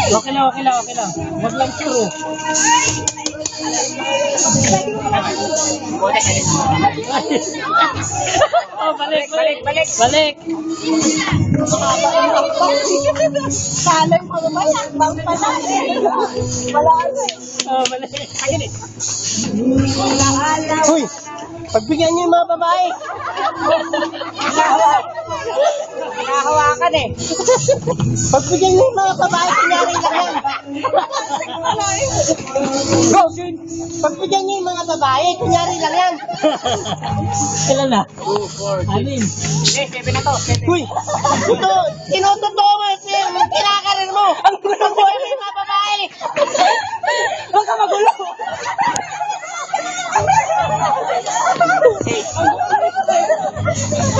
Okay lang. Wag lang puro. Oh, balik. Kalan ko naman, bang pala eh. Wala ano eh. Oh, balik. Uy, pagbigyan niyo yung mga babae. Nakahawakan eh. Pagbigyan niyo yung mga babae, kunyari lang yan. Go, Sin! Pagbigyan niyo yung mga babae, kunyari lang yan. Kailan na? 2, 4, 6. 7 na to. Uy, ito, tinutotoo mo yung kinakarin mo. Ang gusto mo yung mga babae. Huwag ka magulo.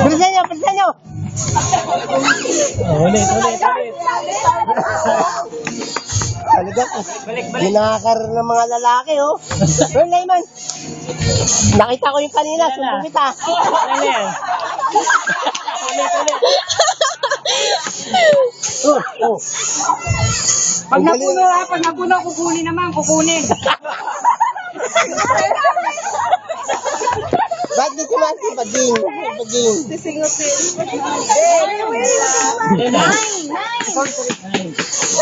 Bilisan niyo. Ulit. Talaga, ginakarin ng mga lalaki, oh. Pero Layman, nakita ko yung kanina, sumbong kita. Ano yan? Ulit. Oh. Pag napuno, kukunin. Ba't di kumasi? Paging.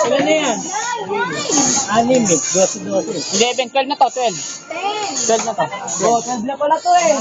Ilan na yan? 6 eh. 12. 11, 12 na to, 12. 12 na to. 12 na pala to eh.